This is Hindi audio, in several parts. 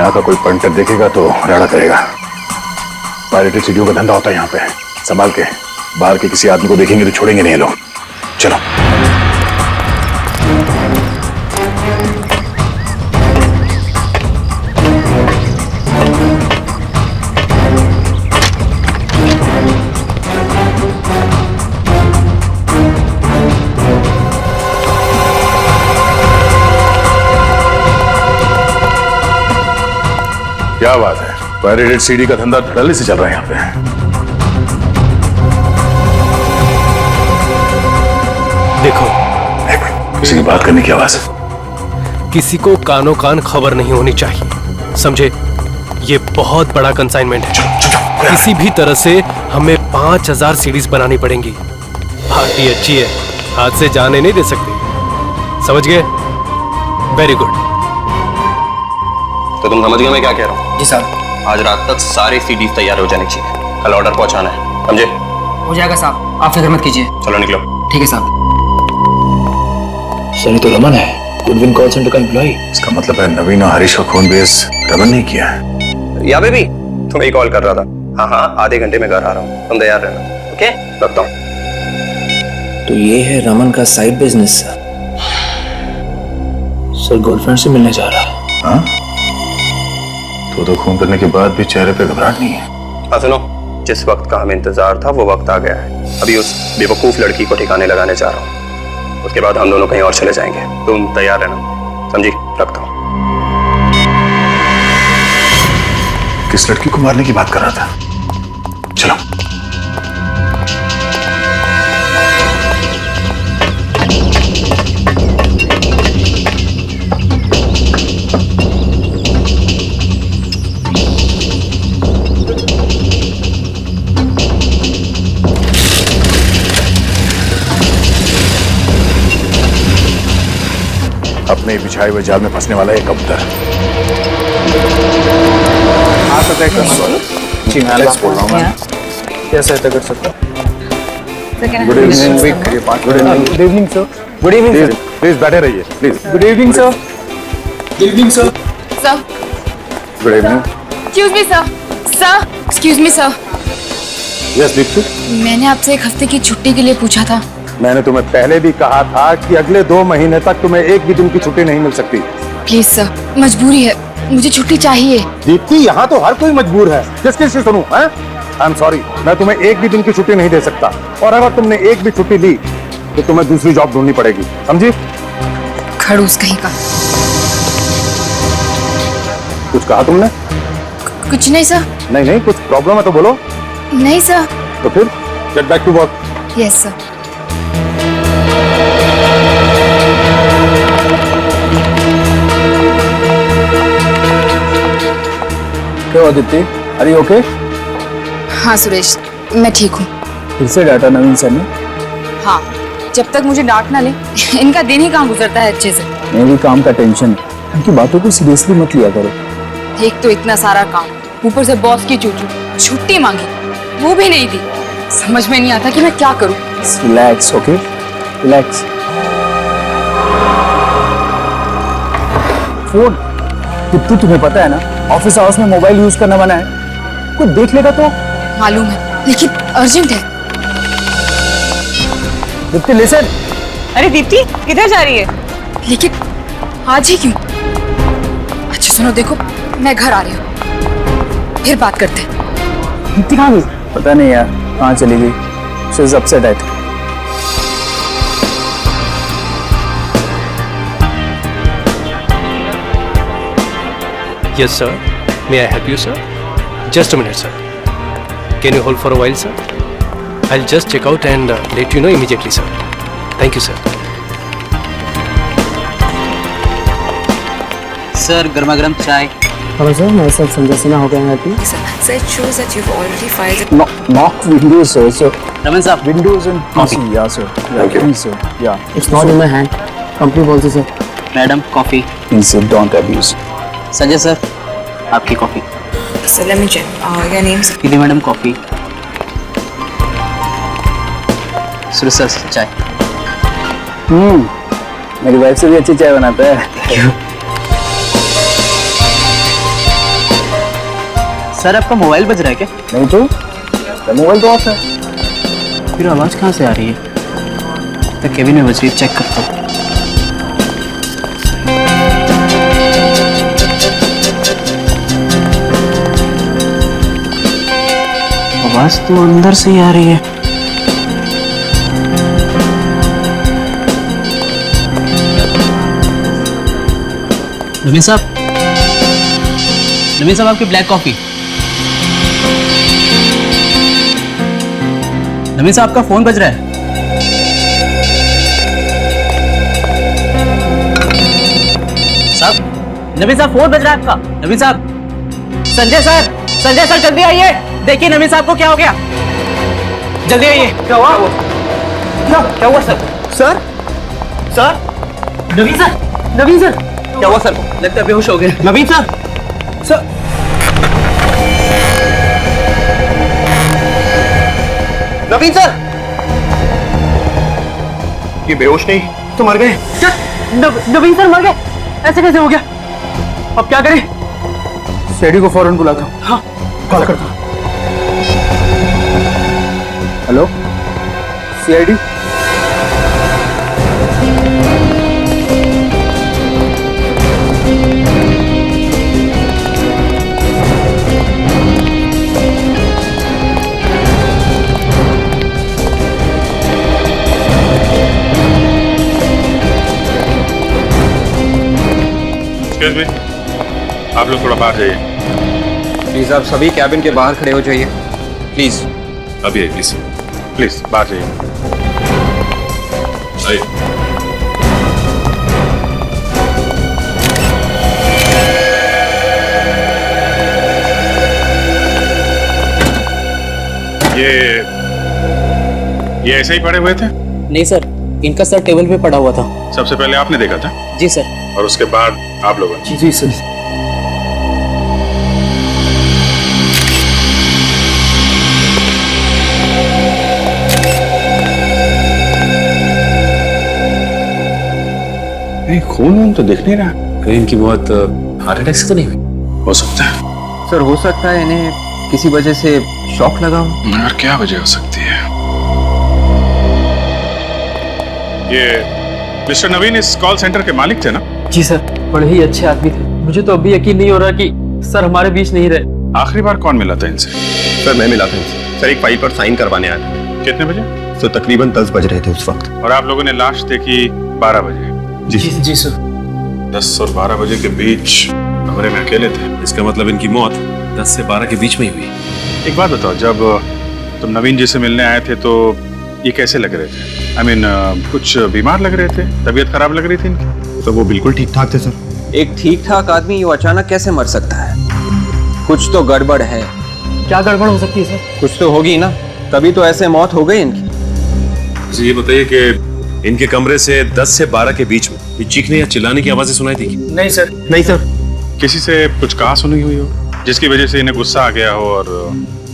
यहाँ का कोई पंटर देखेगा तो राड़ा करेगा। पायरेटेड सीढ़ियों का धंधा होता है यहाँ पे, संभाल के। बाहर के किसी आदमी को देखेंगे तो छोड़ेंगे नहीं लोग। चलो। क्या बात है, पायरेटेड सीडी का धंधा धड़ल्ले से चल रहा है यहाँ पे। देखो, किसी की बात करने की आवाज है। किसी को कानों कान खबर नहीं होनी चाहिए, समझे? ये बहुत बड़ा कंसाइनमेंट है। किसी भी तरह से हमें 5000 सीडीज बनानी पड़ेंगी। पार्टी अच्छी है, हाथ से जाने नहीं दे सकते, समझ गए? Very good. तो तुम समझ गए मैं क्या कह रहा हूँ? जी साहब। आज रात तक सारे सीडीज तैयार हो जाने चाहिए, कल ऑर्डर पहुंचाना है, समझे? हो जाएगा साहब, आप फिक्र मत कीजिए। चलो निकलो। ठीक है साहब। सर, ये तो रमन है, गुडविन कॉल सेंटर का एम्प्लॉय। इसका मतलब है नवीन और हरीश का खून बेस रमन नहीं किया है। या बेबी, तुम्हें ही कॉल कर रहा था। हाँ हाँ, आधे घंटे में घर आ रहा हूँ, तुम तैयार रहना। ओके, रखता हूँ। तो ये है रमन का साइड बिजनेस। सर गर्लफ्रेंड से मिलने जा रहा है। हाँ? तो खून करने के बाद भी चेहरे पे घबराहट नहीं है। हाँ सुनो, जिस वक्त का हमें इंतजार था वो वक्त आ गया है। अभी उस बेवकूफ लड़की को ठिकाने लगाने जा रहा हूँ, उसके बाद हम दोनों कहीं और चले जाएंगे। तुम तैयार रहना, समझी? रखता हूँ। किस लड़की को मारने की बात कर रहा था? चलो। अपने बिछाए हुए जाल में फंसने वाला एक कबूतर। जी मैं एलेक्स बोल रहा हूँ। मैं क्या सहायता कर सकता हूँ? Good evening. Good evening sir. Good evening sir. Please बैठे रहिए, please. Good evening sir. Good evening sir. Sir, good evening. Excuse me sir. Sir, excuse me sir. Yes Deepti. मैंने आपसे एक हफ्ते की छुट्टी के लिए पूछा था। मैंने तुम्हें पहले भी कहा था कि अगले 2 महीने तक तुम्हें एक भी दिन की छुट्टी नहीं मिल सकती। प्लीज सर, मजबूरी है, मुझे छुट्टी चाहिए। दीप्ति, यहाँ तो हर कोई मजबूर है, किस किस से सुनूं? आई एम सॉरी, मैं तुम्हें एक भी दिन की छुट्टी नहीं दे सकता। और अगर तुमने एक भी छुट्टी ली तो तुम्हें दूसरी जॉब ढूंढनी पड़ेगी, समझी? खड़ूस कहीं का। कुछ कहा तुमने? कुछ नहीं सर। नहीं नहीं, कुछ प्रॉब्लम है तो बोलो। नहीं सर। तो फिर get back to work. Yes sir. क्या आदित्य, अरे ओके? हाँ सुरेश, मैं ठीक हूँ। फिर से डाटा नवीन सर ने? हाँ, जब तक मुझे डांट ना ले इनका दिन ही कहाँ गुजरता है अच्छे से। मेरी काम का टेंशन है, इनकी बातों को सीरियसली मत लिया करो। एक तो इतना सारा काम, ऊपर से बॉस की चूचू, छुट्टी मांगी वो भी नहीं दी। समझ में नहीं आता कि मैं क्या करूँ। Relax, okay? Relax. Phone Deepti, तुम्हें पता है ना ऑफिस आवर्स में मोबाइल यूज करना मना है। कोई देख लेगा तो? मालूम है, लेकिन अर्जेंट है। दीप्ति लिसन। अरे दीप्ति, किधर जा रही है? लेकिन आज ही क्यों? अच्छा सुनो, देखो मैं घर आ रही हूँ, फिर बात करते हैं। दीप्ति कहाँ गई? पता नहीं यार, कहाँ चली गई। She is upset I think. Yes, sir. May I help you, sir? Just a minute, sir. Can you hold for a while, sir? I'll just check out and let you know immediately, sir. Thank you, sir. Sir, गर्मा गर्म चाय। हेलो सर, मैं सर संजय सिन्हा हो गया happy. So it shows that you've already filed. Not windows, sir. So Raman साहब, windows and PC, yeah, sir. Thank you, sir. Yeah. It's not in my hand. Company policy, sir. Madam coffee. Please, sir, don't abuse. Sanjay sir, आपकी coffee. So let me check. Your name's. दीदी मैडम कॉफी। सुरेश सर चाय। मेरी वाइफ से भी अच्छी चाय बनाता है। सर आपका मोबाइल बज रहा है क्या? नहीं तो मोबाइल तो ऑफ है। फिर आवाज कहाँ से आ रही है? तो केबिन में बज रही है, चेक करता हूँ। आवाज तो अंदर से ही आ रही है। नवीन साहब, आपकी ब्लैक कॉफी। नवीन साहब आपका फोन बज रहा है। साहब, नवीन साहब फोन बज रहा है आपका। नवीन साहब, संजय सर जल्दी आइए, देखिए नवीन साहब को क्या हो गया, जल्दी आइए। क्या हुआ? क्या हुआ सर? सर नवीन सर क्या हुआ सर? लगता है बेहोश हो गए। नवीन सर नवीन सर, ये बेहोश नहीं तो मर गए। क्या? नवीन सर मर गए? ऐसे कैसे हो गया? अब क्या करें? सीआईडी को फौरन बुलाता हूँ। हाँ, कॉल करता हूँ। हेलो सीआईडी, आप लोग थोड़ा बाहर जाइए। प्लीज आप सभी कैबिन के बाहर खड़े हो जाइए, प्लीज। अभी प्लीज प्लीज बाहर जाइए। आइए। ये ऐसे ही पड़े हुए थे? नहीं सर, इनका सर टेबल पे पड़ा हुआ था। सबसे पहले आपने देखा था? जी सर। और उसके बाद आप लोगों ने? जी सर। नहीं, खून तो दिख नहीं रहा। कहीं इनकी मौत हार्ट अटैक से तो नहीं हुई? हो सकता है सर, हो सकता है इन्हें किसी वजह से शॉक लगा हो। मगर क्या वजह हो सकती है? ये मिस्टर नवीन इस कॉल सेंटर के मालिक थे ना? जी सर, बड़े ही अच्छे आदमी थे। मुझे तो अभी यकीन नहीं हो रहा कि सर हमारे बीच नहीं रहे। आखिरी बार कौन मिला था इनसे? सर मैं मिला था इनसे। सर एक फाइल पर साइन करवाने आया था। कितने बजे? तो तकरीबन 10 बज रहे थे उस वक्त। और आप लोगों ने लाश देखी 12 बजे? जी सर। 10 और 12 बजे के बीच कमरे में अकेले थे। इसका मतलब इनकी मौत 10 से 12 के बीच में ही हुई। एक बात बताओ, जब तुम नवीन जी से मिलने आए थे तो ये कैसे लग रहे थे? I mean, कुछ बीमार लग रहे थे? तबीयत खराब लग रही थी इनकी? तो वो बिल्कुल ठीक ठाक थे सर। एक ठीक ठाक आदमी यूं अचानक कैसे मर सकता है? कुछ तो गड़बड़ है। क्या गड़बड़ हो सकती है सर? कुछ तो होगी ना, तभी तो ऐसे मौत हो गई इनकी। मुझे ये बताइए कि इनके कमरे से 10 से 12 के बीच में ये चीखने या चिल्लाने की आवाजें सुनाई थी? नहीं सर। नहीं सर। किसी से कुछ कहा सुनी हुई हो जिसकी वजह से इन्हें गुस्सा आ गया हो? और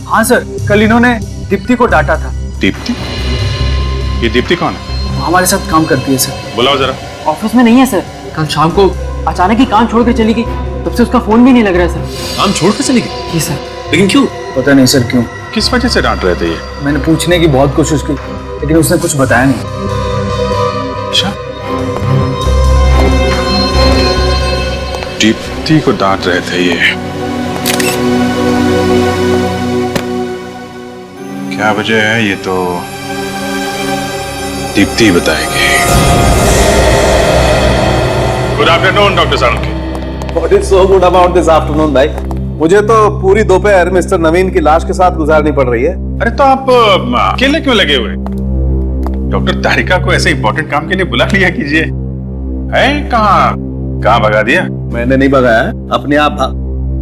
हाँ सर, कल इन्होंने दीप्ति को डांटा था। दीप्ति? ये दीप्ति कौन है? वो हमारे साथ काम करती है सर। बुलाओ जरा। ऑफिस में नहीं है सर। कल शाम को अचानक ही काम छोड़ कर चली गई, तब से उसका फोन भी नहीं लग रहा है सर। काम छोड़ कर चली गई? जी सर। लेकिन क्यों? पता नहीं सर क्यों। किस वजह से डांट रहे थे ये? मैंने पूछने की बहुत कोशिश की, लेकिन उसने कुछ बताया नहीं। अच्छा, दीप्ति को डांट रहे थे ये। क्या वजह है ये तो दीप्ति बताएंगे। Good afternoon doctor Salunkhe. What is so good about this afternoon, भाई? मुझे तो पूरी दोपहर मिस्टर नवीन की लाश के साथ गुजारनी पड़ रही है। अरे तो आप अकेले क्यों लगे हुए? डॉक्टर तारिका को ऐसे इंपॉर्टेंट काम के लिए बुला लिया कीजिए। है कहाँ भगा दिया? मैंने नहीं भगाया, अपने आप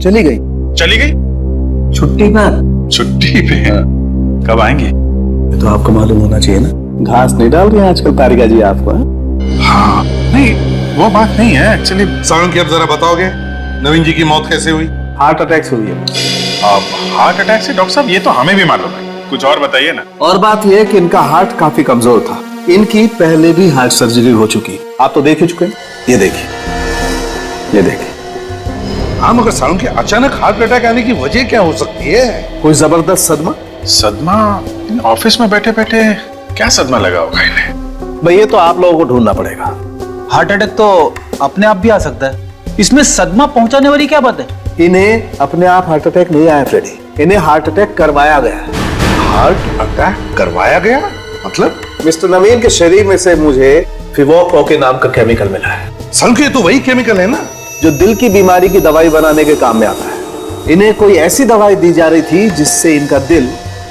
चली गई। चली गई? छुट्टी पर। छुट्टी पे? कब आएंगे? तो आपको मालूम होना चाहिए ना, घास नहीं डाल रही है आजकल तारिका जी आपको। हाँ, नहीं वो बात नहीं है एक्चुअली। साळुंखे, अब जरा बताओगे नवीन जी की मौत कैसे हुई? हार्ट अटैक से हुई है। हार्ट अटैक से? डॉक्टर साहब ये तो हमें भी मालूम है, कुछ और बताइए ना। और बात यह है कि इनका हार्ट काफी कमजोर था। इनकी पहले भी हार्ट सर्जरी हो चुकी, आप तो देख ही चुके हैं। ये देखिए, ये देखिए, हाँ मगर सालों के अचानक हार्ट अटैक आने की वजह क्या हो सकती है? कोई जबरदस्त सदमा? सदमा? ऑफिस में बैठे बैठे क्या सदमा लगा होगा इन्हें? भाई ये तो आप लोगों को ढूंढना पड़ेगा। हार्ट अटैक तो अपने आप भी आ सकता है, इसमें सदमा पहुंचाने वाली क्या बात है? इन्हें अपने आप हार्ट अटैक नहीं आया फ्रेडी, इन्हें हार्ट अटैक करवाया गया है। हार्ट अटैक करवाया गया? मतलब? मिस्टर नवीन के शरीर में से मुझे फिवोको के नाम का केमिकल मिला है। सालों के तो वही केमिकल है ना जो दिल की बीमारी की दवाई बनाने के काम में आता है। इन्हें कोई ऐसी दवाई दी जा रही थी जिससे इनका दिल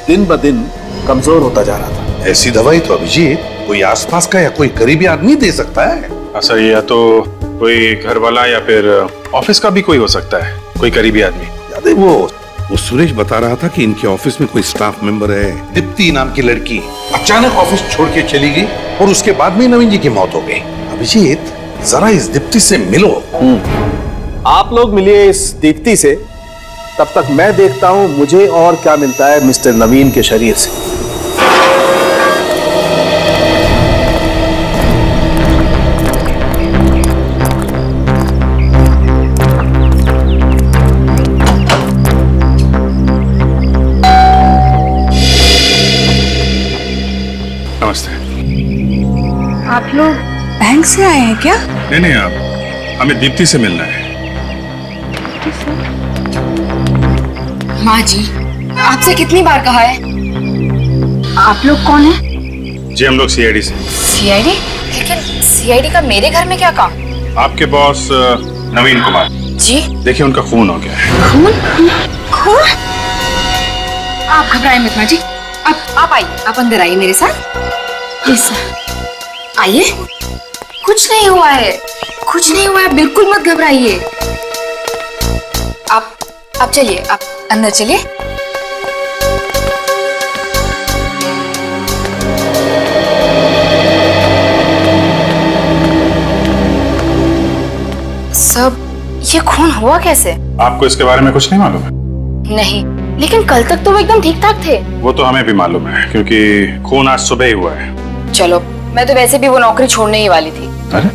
दिन ब दिन कमजोर होता जा रहा था। ऐसी दवाई तो अभिजीत कोई आसपास का या कोई करीबी आदमी दे सकता है। सर या तो कोई घर वाला या फिर ऑफिस का भी कोई हो सकता है, कोई करीबी आदमी। याद है वो सुरेश बता रहा था कि इनके ऑफिस में कोई स्टाफ मेंबर है, दीप्ति नाम की लड़की अचानक ऑफिस छोड़ के चली गई और उसके बाद में नवीन जी की मौत हो गई। अभिजीत जरा इस दीप्ति से मिलो। आप लोग मिलिए इस दीप्ति से, तब तक मैं देखता हूं मुझे और क्या मिलता है मिस्टर नवीन के शरीर से। नमस्ते। आप लोग बैंक से आए हैं क्या? नहीं आप, हमें दीप्ति से मिलना है। माँ जी, आपसे कितनी बार कहा है? आप लोग कौन हैं? जी हम लोग सीआईडी से। सीआईडी? लेकिन सीआईडी का मेरे घर में क्या काम? आपके बॉस नवीन कुमार जी? देखिए उनका खून हो गया है। खून? खून? आप घबराएं मत माँ जी, आप आइए, आप अंदर आइए मेरे साथ। यस सर, आइए। कुछ नहीं हुआ है, कुछ नहीं हुआ है, बिल्कुल मत घबराइए। आप चलिए, आप अंदर चलिए। सब ये खून हुआ कैसे? आपको इसके बारे में कुछ नहीं मालूम है? नहीं, लेकिन कल तक तो वो एकदम ठीक ठाक थे। वो तो हमें भी मालूम है क्योंकि खून आज सुबह ही हुआ है। चलो, मैं तो वैसे भी वो नौकरी छोड़ने ही वाली थी। अरे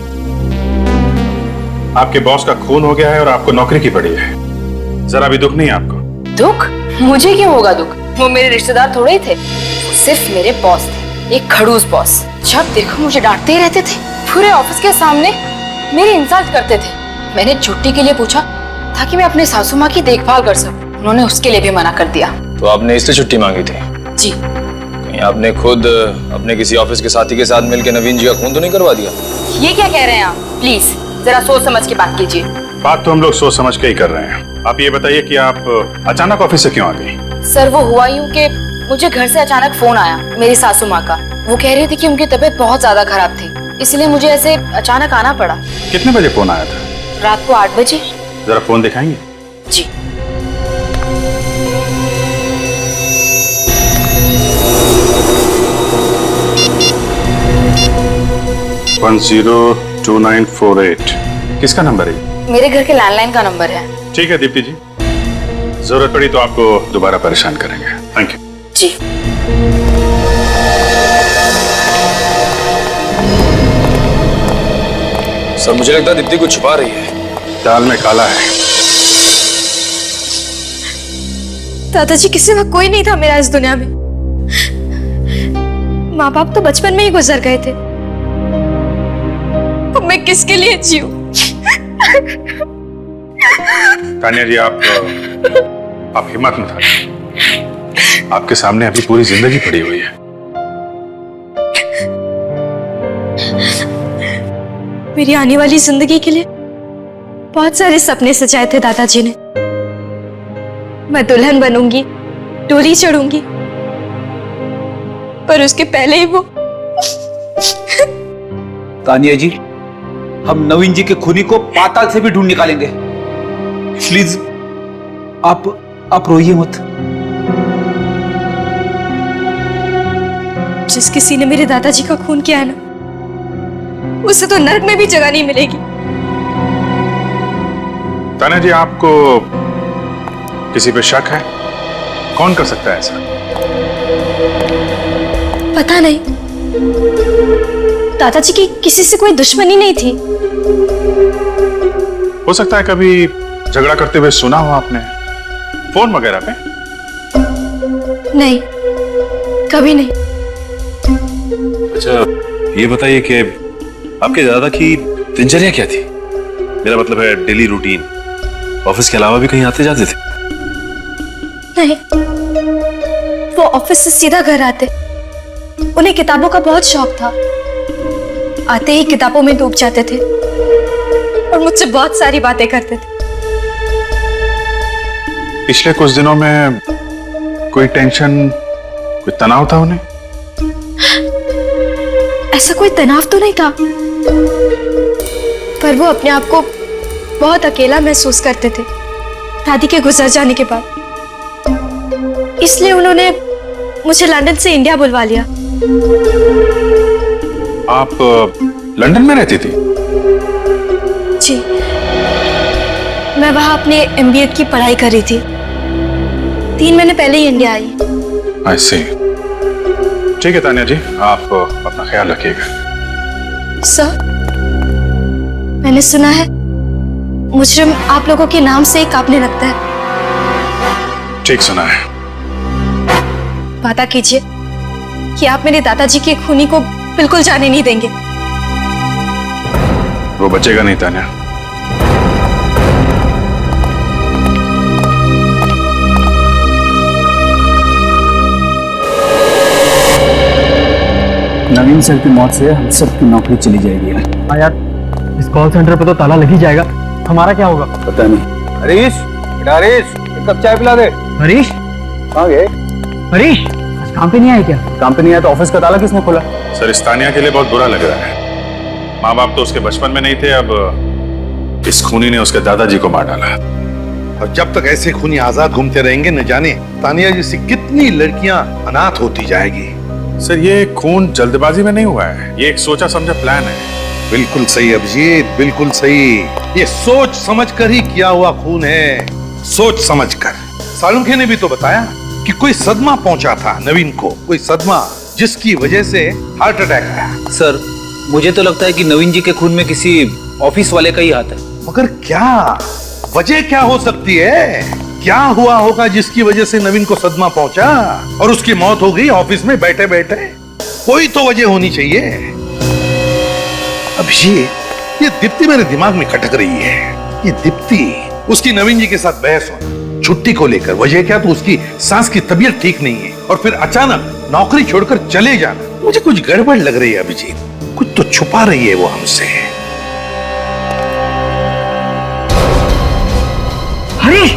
आपके बॉस का खून हो गया है और आपको नौकरी की पड़ी है, जरा भी दुख नहीं आपको? दुख? मुझे क्यों होगा दुख? वो मेरे रिश्तेदार थोड़े ही थे, वो सिर्फ मेरे बॉस थे, एक खड़ूस बॉस। जब देखो मुझे डांटते ही रहते थे, पूरे ऑफिस के सामने मेरी इंसल्ट करते थे। मैंने छुट्टी के लिए पूछा ताकि मैं अपने सासू माँ की देखभाल कर सकूं, उन्होंने उसके लिए भी मना कर दिया। तो आपने इसलिए छुट्टी मांगी थी? जी। कहीं आपने खुद अपने किसी ऑफिस के साथी के साथ मिलकर नवीन जी का खून तो नहीं करवा दिया? ये क्या कह रहे हैं आप? प्लीज जरा सोच समझ के बात कीजिए। बात तो हम लोग सोच समझ के ही कर रहे हैं। आप ये बताइए कि आप अचानक ऑफिस से क्यों आ गई? सर वो हुआ यूं कि मुझे घर से अचानक फोन आया मेरी सासू माँ का। वो कह रही थी कि उनकी तबीयत बहुत ज्यादा खराब थी, इसलिए मुझे ऐसे अचानक आना पड़ा। कितने बजे फोन आया था? रात को 8 बजे। जरा फोन दिखाएंगे? जी। वन 02948 किसका नंबर है? मेरे घर के लैंडलाइन का नंबर है। ठीक है दीप्ति जी, जरूरत पड़ी तो आपको दोबारा परेशान करेंगे। Thank you. जी। सर मुझे लगता है दीप्ति कुछ छुपा रही है। दाल में काला है। दादाजी किसी वक्त कोई नहीं था मेरा इस दुनिया में। माँ बाप तो बचपन में ही गुजर गए थे, अब मैं किसके लिए जीऊं? तानिया जी आप हिम्मत मत हारिए, आपके सामने अभी पूरी जिंदगी पड़ी हुई है। मेरी आने वाली जिंदगी के लिए बहुत सारे सपने सजाए थे दादाजी ने। मैं दुल्हन बनूंगी, डोली चढ़ूंगी, पर उसके पहले ही वो। तानिया जी, हम नवीन जी के खूनी को पाताल से भी ढूंढ निकालेंगे। प्लीज आप रोइए मत। जिस किसी ने मेरे दादाजी का खून किया है ना, उसे तो नर्क में भी जगह नहीं मिलेगी। तानिया जी आपको किसी पे शक है? कौन कर सकता है ऐसा? पता नहीं, दादाजी की किसी से कोई दुश्मनी नहीं थी। हो सकता है कभी झगड़ा करते हुए सुना हो आपने? फोन वगैरह पे? नहीं, कभी नहीं। अच्छा ये बताइए कि आपके दादा की दिनचर्या क्या थी? मेरा मतलब है डेली रूटीन। ऑफिस के अलावा भी कहीं आते जाते थे? नहीं, वो ऑफिस से सीधा घर आते। उन्हें किताबों का बहुत शौक था। आते ही किताबों में डूब जाते थे और मुझसे बहुत सारी बातें करते थे। पिछले कुछ दिनों में कोई टेंशन, कोई तनाव था उन्हें? ऐसा कोई तनाव तो नहीं था, पर वो अपने आप को बहुत अकेला महसूस करते थे दादी के गुजर जाने के बाद। इसलिए उन्होंने मुझे लंदन से इंडिया बुलवा लिया। आप लंदन में रहती थी? जी, मैं वहां अपने MBA की पढ़ाई कर रही थी। 3 महीने पहले ही इंडिया आई। I see। ठीक है तानिया जी, आप अपना ख्याल रखिएगा। सर, मैंने सुना है मुजरिम आप लोगों के नाम से ही कांपने लगता है। ठीक सुना है। वादा कीजिए कि आप मेरे दादाजी के खूनी को बिल्कुल जाने नहीं देंगे। वो बचेगा नहीं तानिया। नवीन सर की मौत से हम सबकी नौकरी चली जाएगी यार। हाँ यार, इस कॉल सेंटर पे तो ताला लग ही जाएगा। हमारा क्या होगा? पता नहीं। हरीश, बेटा हरीश, एक कप चाय पिला दे। हरीश? कहाँ गए? हरीश, आज काम पे नहीं आए क्या? काम पे नहीं आया तो ऑफिस का ताला किसने खोला? सर, इस तानिया के लिए बहुत बुरा लग रहा है। माँ बाप तो उसके बचपन में नहीं थे, अब इस खूनी ने उसके दादाजी को मार डाला। और जब तक ऐसे खूनी आजाद घूमते रहेंगे, न जाने तानिया जैसी कितनी लड़कियां अनाथ होती जाएगी। सर, ये खून जल्दबाजी में नहीं हुआ है, ये एक सोचा समझा प्लान है। बिल्कुल सही अभिजीत, बिल्कुल सही। ये सोच समझ कर ही किया हुआ खून है, सोच समझ कर। सालुंखे ने भी तो बताया कि कोई सदमा पहुंचा था नवीन को, कोई सदमा जिसकी वजह से हार्ट अटैक आया। सर, मुझे तो लगता है कि नवीन जी के खून में किसी ऑफिस वाले का ही हाथ है। मगर क्या वजह क्या हो सकती है? क्या हुआ होगा जिसकी वजह से नवीन को सदमा पहुंचा और उसकी मौत हो गई ऑफिस में बैठे बैठे? कोई तो वजह होनी चाहिए। अभिषेक, ये दीप्ति मेरे दिमाग में खटक रही है। ये दीप्ति, उसकी नवीन जी के साथ बहस हो छुट्टी को लेकर, वजह क्या? तो उसकी सास की तबीयत ठीक नहीं है और फिर अचानक नौकरी छोड़कर चले जाना। मुझे कुछ गड़बड़ लग रही है अभिजीत, कुछ तो छुपा रही है वो हमसे। हरीश!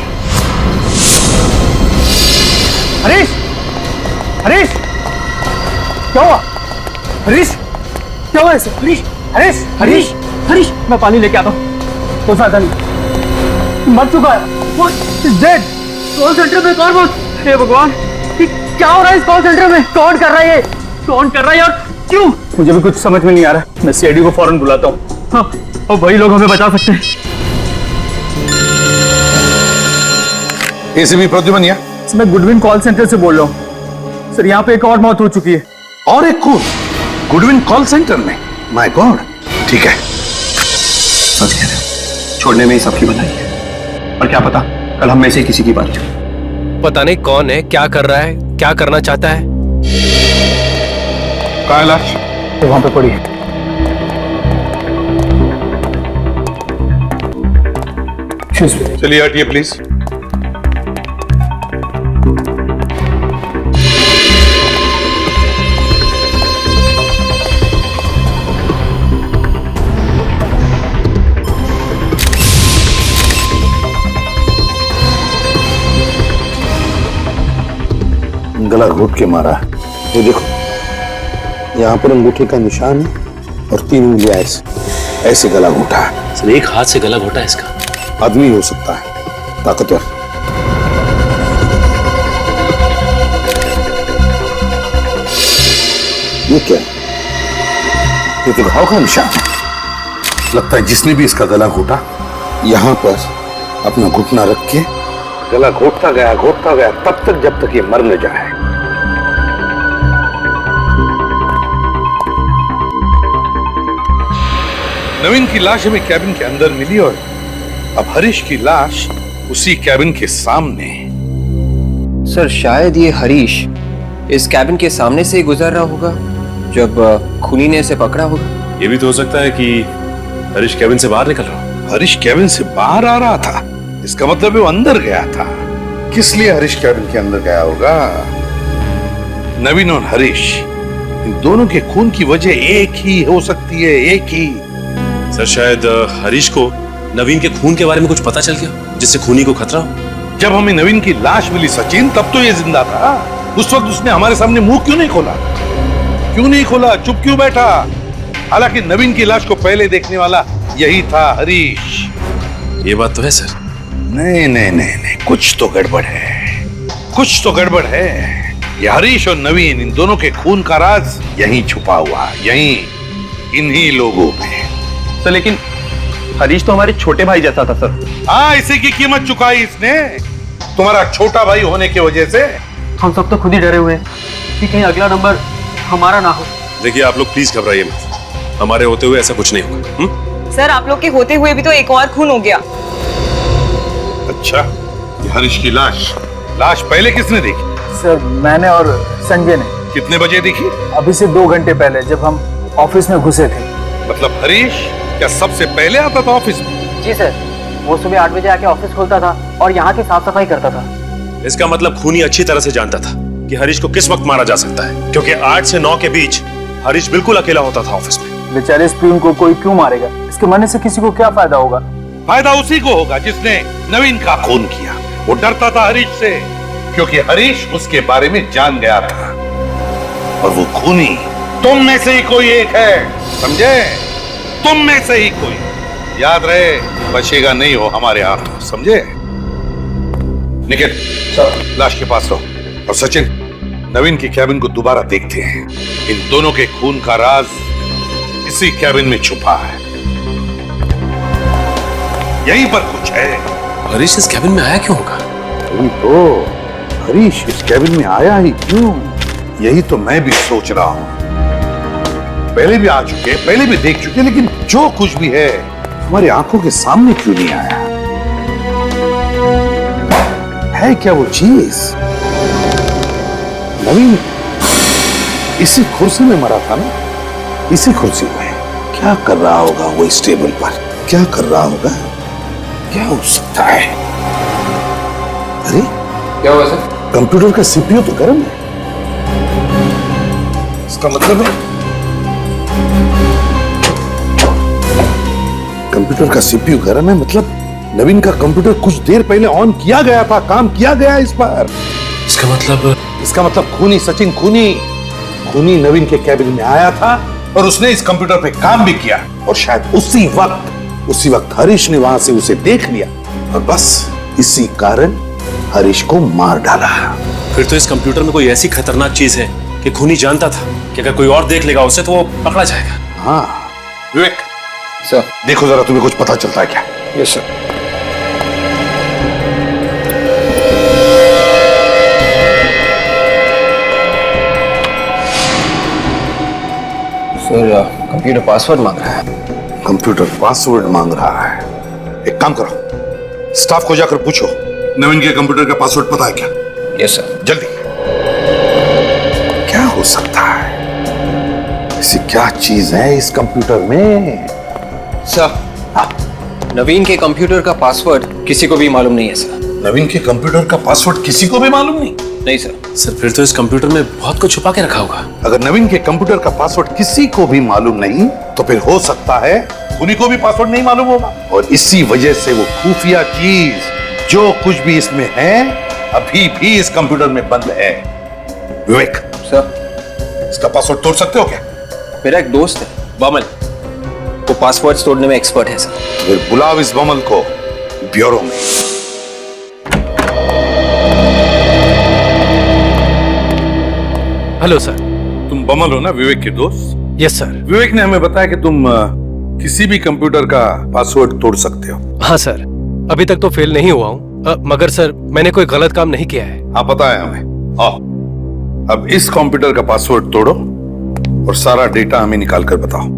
हरीश! हरीश! क्या हुआ? हरीश! क्या हुआ ऐसे? हरीश! हरीश! हरीश! हरीश! मैं पानी लेके आता हूँ। कोई फायदा नहीं, मर चुका है। वो इज डेड। कॉल सेंटर में कौन? हे भगवान, क्या हो रहा है इस कॉल सेंटर में? कौन कर रहा है ये? कौन कर रहा है और क्यों? मुझे भी कुछ समझ में नहीं आ रहा। मैं CID को फौरन बुलाता हूँ। हाँ, और वही लोग हमें बचा सकते हैं। ACP प्रद्युमन, मैं गुडविन कॉल सेंटर से बोल रहा हूँ सर। यहाँ पे एक और मौत हो चुकी है। और एक खून गुडविन कॉल सेंटर में? My God. ठीक है, सच कह रहे हो, छोड़ने में ही सबकी भलाई है। और क्या पता कल हम में से किसी की बात हो। पता नहीं कौन है, क्या कर रहा है, क्या करना चाहता है। कहाँ है लाश? तो वहां पे पड़ी है। चलिए हटिए प्लीज। गला घोट के मारा। ये देखो, यहाँ पर अंगूठे का निशान है और 3 उंगलियां ऐसे गला घोटा है। सर, एक हाथ से गला घोटा है इसका। आदमी हो सकता है, ताकतवर। ये क्या है? ये तो घाव का निशान है। लगता है जिसने भी इसका गला घोटा, यहाँ पर अपना घुटना रख के गला घोटता गया तब तक जब तक ये मर न जाए। नवीन की लाश हमें कैबिन के अंदर मिली और अब हरीश की लाश उसी कैबिन के सामने। सर शायद ये हरीश इस कैबिन के सामने से ही गुजर रहा होगा जब खूनी ने इसे पकड़ा होगा। ये भी तो हो सकता है कि हरीश कैबिन से बाहर निकल रहा हो। हरीश कैबिन से बाहर आ रहा था, इसका मतलब वो अंदर गया था। किस लिए हरीश कैबिन के अंदर गया होगा? नवीन और हरीश, इन दोनों के खून की वजह एक ही हो सकती है, एक ही। सर शायद हरीश को नवीन के खून के बारे में कुछ पता चल गया जिससे खूनी को खतरा हो। जब हमें नवीन की लाश मिली सचिन, तब तो ये जिंदा था। उस वक्त उसने हमारे सामने मुंह क्यों नहीं खोला? क्यों नहीं खोला? चुप क्यों बैठा? हालांकि नवीन की लाश को पहले देखने वाला यही था, हरीश। ये बात तो है सर। नहीं नहीं नहीं नहीं, कुछ तो गड़बड़ है, कुछ तो गड़बड़ है। ये हरीश और नवीन, इन दोनों के खून का राज यहीं छुपा हुआ, यहीं इन्हीं लोगों में। सर लेकिन हरीश तो हमारे छोटे भाई जैसा था सर। हाँ, इसी की कीमत चुकाई इसने, तुम्हारा छोटा भाई होने की वजह से। हम सब तो खुद ही डरे हुए हैं कि कहीं अगला नंबर हमारा ना हो। देखिए आप लोग प्लीज घबराइए मत, हमारे होते हुए ऐसा कुछ नहीं होगा। सर आप लोग के होते हुए भी तो एक और खून हो गया। अच्छा, ये हरीश की लाश पहले किसने देखी? सर मैंने और संजय ने। कितने बजे देखी? अभी से 2 घंटे पहले, जब हम ऑफिस में घुसे थे। मतलब हरीश क्या सबसे पहले आता था ऑफिस में? जी सर, वो सुबह 8 बजे आके ऑफिस खोलता था और यहाँ की साफ सफाई करता था। इसका मतलब खूनी अच्छी तरह से जानता था कि हरीश को किस वक्त मारा जा सकता है, क्योंकि 8 से 9 के बीच हरीश बिल्कुल अकेला होता था ऑफिस में। बेचारे इस प्यून को कोई क्यों मारेगा? इसके मरने से किसी को क्या फायदा होगा? फायदा उसी को होगा जिसने नवीन का खून किया। वो डरता था हरीश से, क्योंकि हरीश उसके बारे में जान गया था। और वो खूनी तुम में से ही कोई एक है, समझे? तुम में से ही कोई। याद रहे, बचेगा नहीं हो हमारे हाथों, समझे? निखिल, लाश के पास रहो। और सचिन, नवीन की कैबिन को दोबारा देखते हैं। इन दोनों के खून का राज इसी कैबिन में छुपा है, यहीं पर कुछ है। हरीश इस कैबिन में आया क्यों होगा? वही तो, हरीश इस कैबिन में आया ही क्यों? यही तो मैं भी सोच रहा हूं। पहले भी आ चुके, पहले भी देख चुके, लेकिन जो कुछ भी है हमारी आंखों के सामने क्यों नहीं आया? है क्या वो चीज? नवीन इसी कुर्सी में मरा था ना? इसी कुर्सी में। क्या कर रहा होगा वो इस टेबल पर? क्या कर रहा होगा? क्या हो सकता है? अरे क्या हुआ सर? कंप्यूटर का सीपीयू तो गर्म है। इसका मतलब है कंप्यूटर का सीपीयू गर्म है, मतलब नवीन का कंप्यूटर कुछ देर पहले ऑन किया गया था, काम किया गया इस पर। इसका मतलब खूनी सचिन, खूनी नवीन के कैबिन में आया था और उसने इस कंप्यूटर पे काम भी किया। और शायद उसी वक्त हरीश ने वहां से उसे देख लिया और बस इसी कारण हरीश को मार डाला। फिर तो इस कंप्यूटर में कोई ऐसी खतरनाक चीज है कि खूनी जानता था कि अगर कोई और देख लेगा उसे तो वो पकड़ा जाएगा। हाँ विवेक सर, देखो जरा, तुम्हें कुछ पता चलता है क्या? Yes sir. Sir computer password मांग रहा है। कंप्यूटर पासवर्ड मांग रहा है? एक काम करो, स्टाफ को जाकर पूछो नवीन के कंप्यूटर का पासवर्ड पता है क्या? Yes sir. जल्दी। क्या हो सकता है? ऐसी क्या चीज है इस कंप्यूटर में? सर, नवीन के कंप्यूटर का पासवर्ड किसी को भी मालूम नहीं है सर। नवीन के कंप्यूटर का पासवर्ड किसी को भी मालूम नहीं? नहीं सर। सर फिर तो इस कंप्यूटर में बहुत कुछ छुपा के रखा होगा। अगर नवीन के कंप्यूटर का पासवर्ड किसी को भी मालूम नहीं, तो फिर हो सकता है खूनी को भी पासवर्ड नहीं मालूम होगा। और इसी वजह से वो खुफिया चीज जो कुछ भी इसमें है अभी भी इस कंप्यूटर में बंद है। विवेक सर, इसका पासवर्ड तोड़ सकते हो क्या? मेरा एक दोस्त है बमल, वो पासवर्ड तोड़ने में एक्सपर्ट है सर। फिर बुलाओ इस बमल को ब्यूरो में। Hello sir. तुम बमल हो ना, विवेक के दोस्त? Yes sir. विवेक ने हमें बताया कि तुम किसी भी कंप्यूटर का पासवर्ड तोड़ सकते हो। हाँ सर, अभी तक तो फेल नहीं हुआ हूँ, मगर सर मैंने कोई गलत काम नहीं किया है। हाँ पता है हमें। आओ, अब इस कंप्यूटर का पासवर्ड तोड़ो और सारा डेटा हमें निकाल कर बताओ।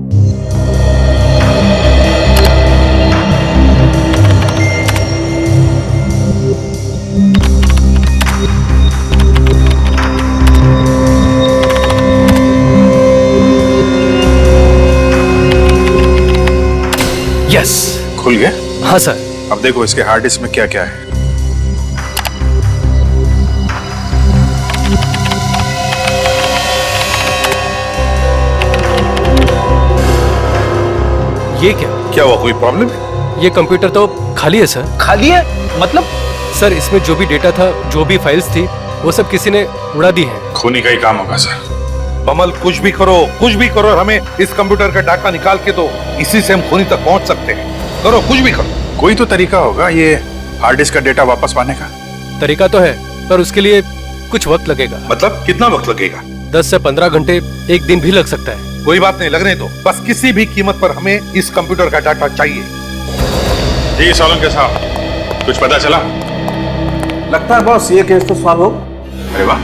यस। खुल गया? हाँ सर। अब देखो इसके हार्ड डिस्क में क्या क्या है। ये क्या? क्या हुआ, कोई प्रॉब्लम है? ये कंप्यूटर तो खाली है सर। खाली है मतलब? सर इसमें जो भी डेटा था, जो भी फाइल्स थी, वो सब किसी ने उड़ा दी है। खूनी का ही काम होगा सर। कमल कुछ भी करो, हमें इस कंप्यूटर का डाटा निकाल के दो, इसी से हम खूनी तक पहुंच सकते हैं। करो, कुछ भी करो। कोई तो तरीका होगा ये हार्ड डिस्क का डेटा वापस पाने का। तरीका तो है, पर उसके लिए कुछ वक्त लगेगा। मतलब कितना वक्त लगेगा? 10 से 15 घंटे, एक दिन भी लग सकता है। कोई बात नहीं, लगने दो। बस किसी भी कीमत पर हमें इस कंप्यूटर का डाटा चाहिए। जी सोलंकी साहब, कुछ पता चला? लगता है बॉस ये केस तो सॉल्व हो। अरे वाह,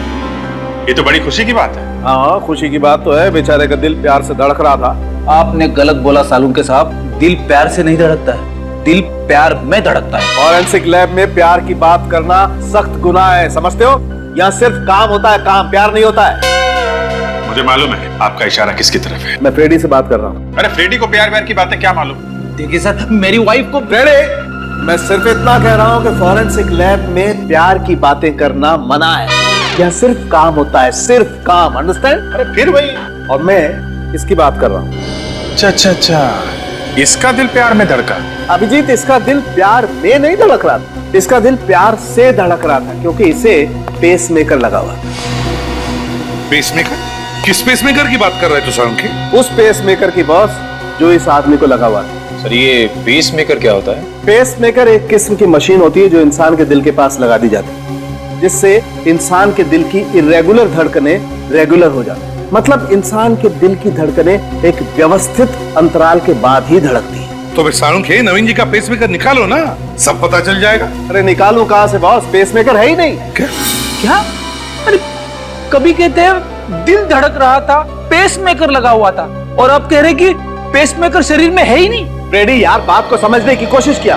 ये तो बड़ी खुशी की बात है। हाँ, खुशी की बात तो है। बेचारे का दिल प्यार से धड़क रहा था। आपने गलत बोला सालुंके साहब, दिल प्यार से नहीं धड़कता है, दिल प्यार में धड़कता है। फॉरेंसिक लैब में प्यार की बात करना सख्त गुनाह है, समझते हो? यहाँ सिर्फ काम होता है, काम, प्यार नहीं होता है। मुझे मालूम है आपका इशारा किसकी तरफ है। मैं फ्रेडी से बात कर रहा हूँ। अरे फ्रेडी को प्यार व्यार की बातें क्या मालूम? देखिए सर, मेरी वाइफ को। फ्रेडी, मैं सिर्फ इतना कह रहा हूँ कि फॉरेंसिक लैब में प्यार की बातें करना मना है। यहाँ सिर्फ काम होता है, सिर्फ काम, अंडरस्टैंड? अरे फिर वही। और मैं इसकी बात कर रहा हूँ। अच्छा, इसका दिल प्यार में धड़का। अभिजीत, इसका दिल प्यार में नहीं धड़क रहा था, इसका दिल प्यार से धड़क रहा था, क्योंकि इसे पेसमेकर लगा हुआ। पेसमेकर? किस पेसमेकर की बात कर रहे हो सोलंकी? उस पेसमेकर की बॉस जो इस आदमी को लगा हुआ था। सर ये पेसमेकर क्या होता है? पेसमेकर एक किस्म की मशीन होती है जो इंसान के दिल के पास लगा दी जाती है, जिससे इंसान के दिल की इरेगुलर धड़कनें रेगुलर हो जाती है। मतलब इंसान के दिल की धड़कनें एक व्यवस्थित अंतराल के बाद ही धड़कती है। तो फिर सोलंकी, नवीन जी का पेसमेकर निकालो ना, सब पता चल जाएगा। अरे निकालूं कहां से बॉस, पेसमेकर है ही नहीं। क्या? अरे कभी कहते हैं दिल धड़क रहा था, पेसमेकर लगा हुआ था, और अब कह रहे कि पेसमेकर शरीर में है ही नहीं। फ्रेडी यार, बात को समझने की कोशिश किया।